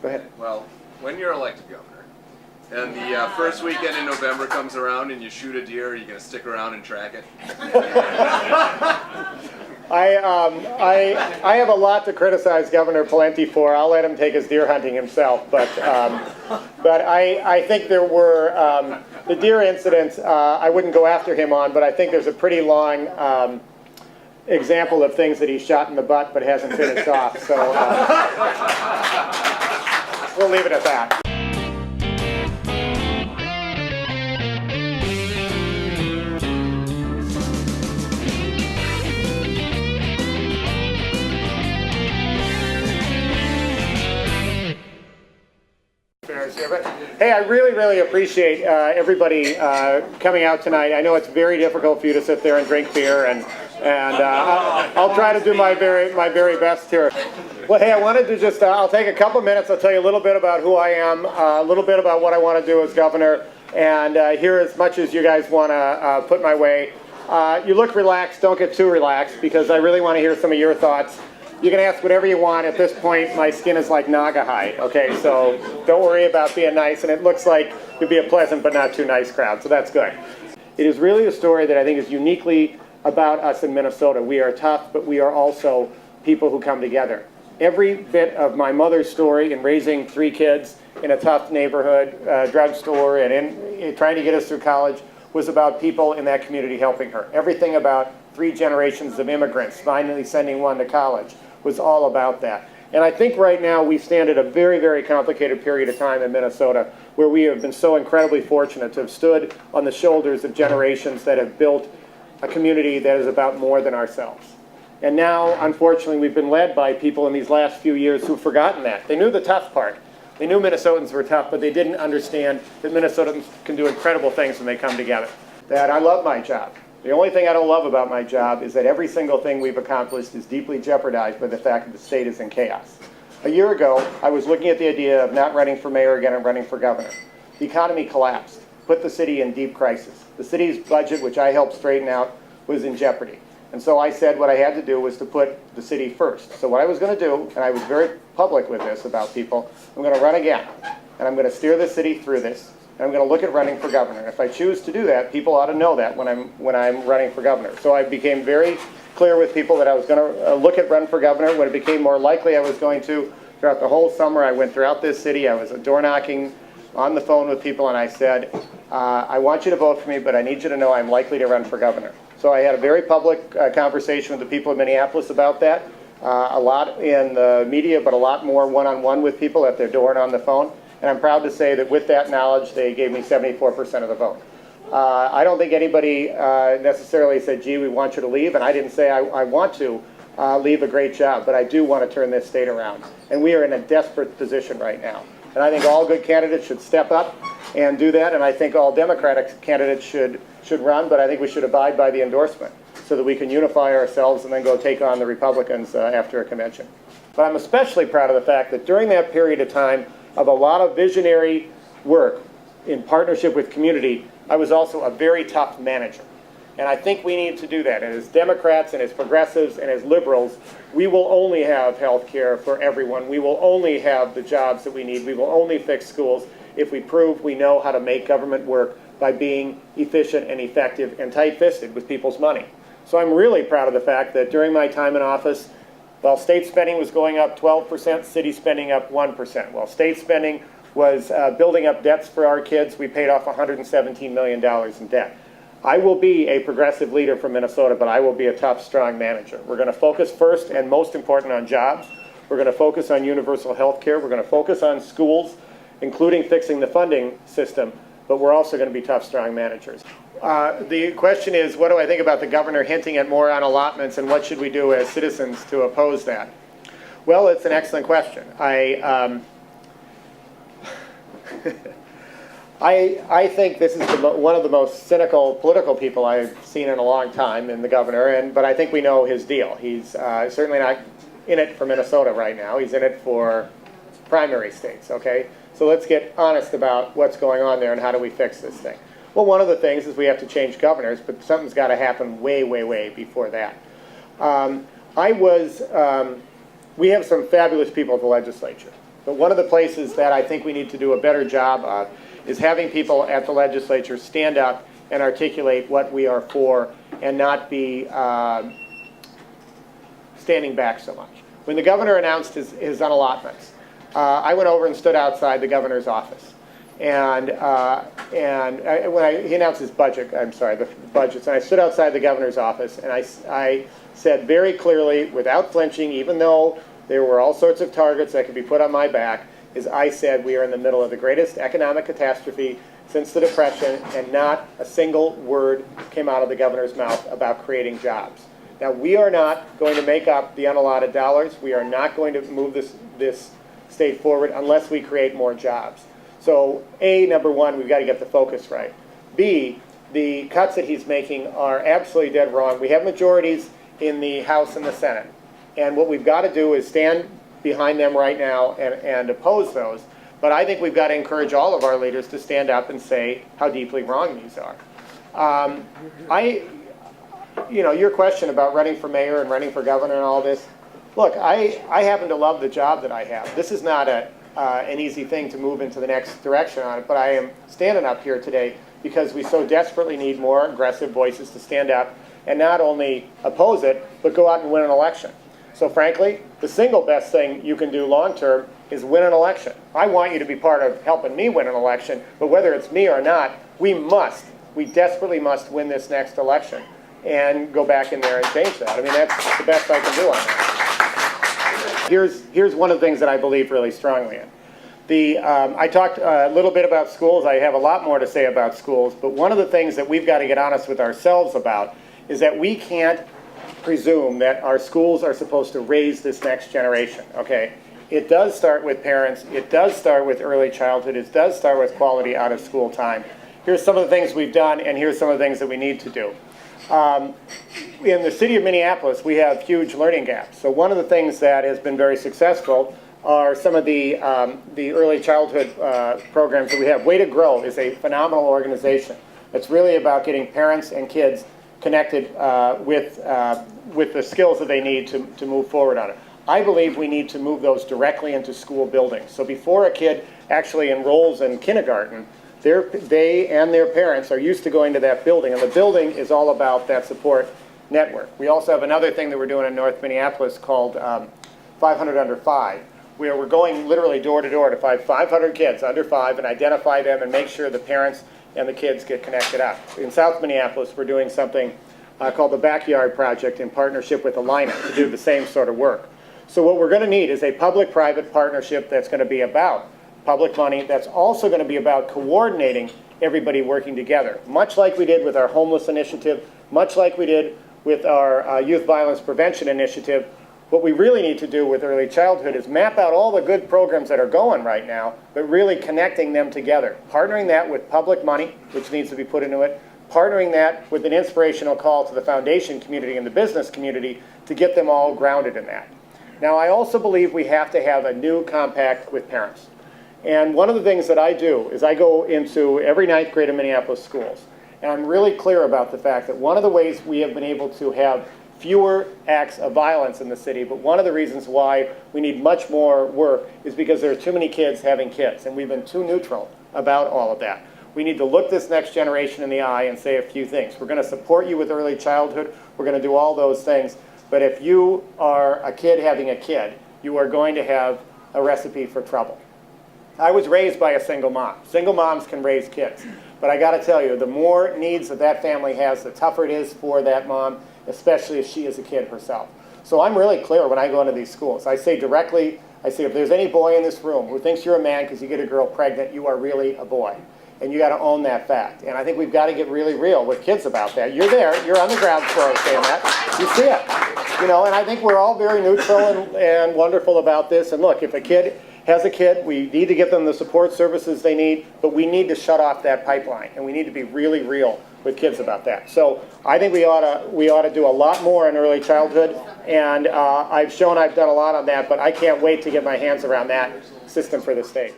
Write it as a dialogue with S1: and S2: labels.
S1: Go ahead.
S2: Well, when you're elected governor, and the first weekend in November comes around and you shoot a deer, are you going to stick around and track it?
S1: I have a lot to criticize Governor Pawlenty for. I'll let him take his deer hunting himself. But I think there were the deer incidents. I wouldn't go after him on, but I think there's a pretty long example of things that he shot in the butt but hasn't finished off. So we'll leave it at that. Hey, I really appreciate everybody coming out tonight. I know it's very difficult for you to sit there and drink beer, and I'll try to do my very best here. Well, hey, I wanted to just, I'll take a couple minutes. I'll tell you a little bit about who I am, a little bit about what I want to do as governor, and hear as much as you guys want to put my way. You look relaxed. Don't get too relaxed, because I really want to hear some of your thoughts. You can ask whatever you want. At this point, my skin is like naga hide, okay? So don't worry about being nice, and it looks like you'll be a pleasant but not too nice crowd, so that's good. It is really a story that I think is uniquely about us in Minnesota. We are tough, but we are also people who come together. Every bit of my mother's story in raising 3 kids in a tough neighborhood, drugstore, and in trying to get us through college was about people in that community helping her. Everything about 3 generations of immigrants, finally sending one to college, was all about that. And I think right now we stand at a very complicated period of time in Minnesota where we have been so incredibly fortunate to have stood on the shoulders of generations that have built a community that is about more than ourselves. And now, unfortunately, we've been led by people in these last few years who've forgotten that. They knew the tough part. They knew Minnesotans were tough, but they didn't understand that Minnesotans can do incredible things when they come together. That I love my job. The only thing I don't love about my job is that every single thing we've accomplished is deeply jeopardized by the fact that the state is in chaos. A year ago, I was looking at the idea of not running for mayor again and running for governor. The economy collapsed, put the city in deep crisis. The city's budget, which I helped straighten out, was in jeopardy. And so I said what I had to do was to put the city first. So what I was going to do, and I was very public with this about people, I'm going to run again, and I'm going to steer the city through this. And I'm going to look at running for governor. If I choose to do that, people ought to know that when I'm running for governor. So I became very clear with people that I was going to look at run for governor. When it became more likely I was going to, throughout the whole summer, I went throughout this city. I was door knocking on the phone with people, and I said, I want you to vote for me, but I need you to know I'm likely to run for governor. So I had a very public conversation with the people of Minneapolis about that. A lot in the media, but a lot more one-on-one with people at their door and on the phone. And I'm proud to say that with that knowledge, they gave me 74% of the vote. I don't think anybody necessarily said, gee, we want you to leave. And I didn't say I want to leave a great job, but I do want to turn this state around. And we are in a desperate position right now. And I think all good candidates should step up and do that. And I think all Democratic candidates should run, but I think we should abide by the endorsement so that we can unify ourselves and then go take on the Republicans after a convention. But I'm especially proud of the fact that during that period of time, of a lot of visionary work in partnership with community, I was also a very tough manager. And I think we need to do that. And as Democrats and as progressives and as liberals, we will only have health care for everyone. We will only have the jobs that we need. We will only fix schools if we prove we know how to make government work by being efficient and effective and tight-fisted with people's money. So I'm really proud of the fact that during my time in office, while state spending was going up 12%, city spending up 1%. While state spending was building up debts for our kids, we paid off $117 million in debt. I will be a progressive leader for Minnesota, but I will be a tough, strong manager. We're going to focus first and most important on jobs. We're going to focus on universal health care. We're going to focus on schools, including fixing the funding system, but we're also going to be tough, strong managers. The question is, what do I think about the governor hinting at more on allotments, and what should we do as citizens to oppose that? Well, it's an excellent question. I think this is one of the most cynical political people I've seen in a long time in the governor, but I think we know his deal. He's certainly not in it for Minnesota right now. He's in it for primary states, okay? So let's get honest about what's going on there and how do we fix this thing. Well, one of the things is we have to change governors, but something's got to happen way before that. We have some fabulous people at the legislature. But one of the places that I think we need to do a better job of is having people at the legislature stand up and articulate what we are for and not be standing back so much. When the governor announced his unallotments, I went over and stood outside the governor's office. And when he announced his budget, the budgets, and I stood outside the governor's office and I said very clearly, without flinching, even though there were all sorts of targets that could be put on my back, is I said we are in the middle of the greatest economic catastrophe since the Depression, and not a single word came out of the governor's mouth about creating jobs. Now, we are not going to make up the unallotted dollars. We are not going to move this state forward unless we create more jobs. So, A, number one, we've got to get the focus right. B, the cuts that he's making are absolutely dead wrong. We have majorities in the House and the Senate. And what we've got to do is stand behind them right now and oppose those. But I think we've got to encourage all of our leaders to stand up and say how deeply wrong these are. Your question about running for mayor and running for governor and all this, look, I happen to love the job that I have. This is not an easy thing to move into the next direction on it, but I am standing up here today because we so desperately need more aggressive voices to stand up and not only oppose it, but go out and win an election. So frankly, the single best thing you can do long term is win an election. I want you to be part of helping me win an election, but whether it's me or not, we desperately must win this next election and go back in there and change that. I mean, that's the best I can do on that. Here's one of the things that I believe really strongly in. I talked a little bit about schools. I have a lot more to say about schools, but one of the things that we've got to get honest with ourselves about is that we can't presume that our schools are supposed to raise this next generation, okay? It does start with parents. It does start with early childhood. It does start with quality out of school time. Here's some of the things we've done, and here's some of the things that we need to do. In the city of Minneapolis, we have huge learning gaps. So one of the things that has been very successful are some of the early childhood programs that we have. Way to Grow is a phenomenal organization. It's really about getting parents and kids connected with the skills that they need to move forward on it. I believe we need to move those directly into school buildings. So before a kid actually enrolls in kindergarten, they and their parents are used to going to that building, and the building is all about that support network. We also have another thing that we're doing in North Minneapolis called 500 Under 5, where we're going literally door to door to find 500 kids under 5 and identify them and make sure the parents and the kids get connected up. In South Minneapolis, we're doing something called the Backyard Project in partnership with Alina to do the same sort of work. So what we're going to need is a public-private partnership that's going to be about public money, that's also going to be about coordinating everybody working together, much like we did with our homeless initiative, much like we did with our youth violence prevention initiative. What we really need to do with early childhood is map out all the good programs that are going right now, but really connecting them together. Partnering that with public money, which needs to be put into it, partnering that with an inspirational call to the foundation community and the business community to get them all grounded in that. Now, I also believe we have to have a new compact with parents. And one of the things that I do is I go into every 9th grade in Minneapolis schools, and I'm really clear about the fact that one of the ways we have been able to have fewer acts of violence in the city, but one of the reasons why we need much more work is because there are too many kids having kids, and we've been too neutral about all of that. We need to look this next generation in the eye and say a few things. We're going to support you with early childhood. We're going to do all those things. But if you are a kid having a kid, you are going to have a recipe for trouble. I was raised by a single mom. Single moms can raise kids. But I got to tell you, the more needs that family has, the tougher it is for that mom, especially if she is a kid herself. So I'm really clear when I go into these schools. I say directly, if there's any boy in this room who thinks you're a man because you get a girl pregnant, you are really a boy. And you got to own that fact. And I think we've got to get really real with kids about that. You're there. You're on the ground floor saying that. You see it. And I think we're all very neutral and wonderful about this. And look, if a kid has a kid, we need to give them the support services they need, but we need to shut off that pipeline. And we need to be really real with kids about that. So I think we ought to do a lot more in early childhood. And I've shown I've done a lot on that, but I can't wait to get my hands around that system for the state.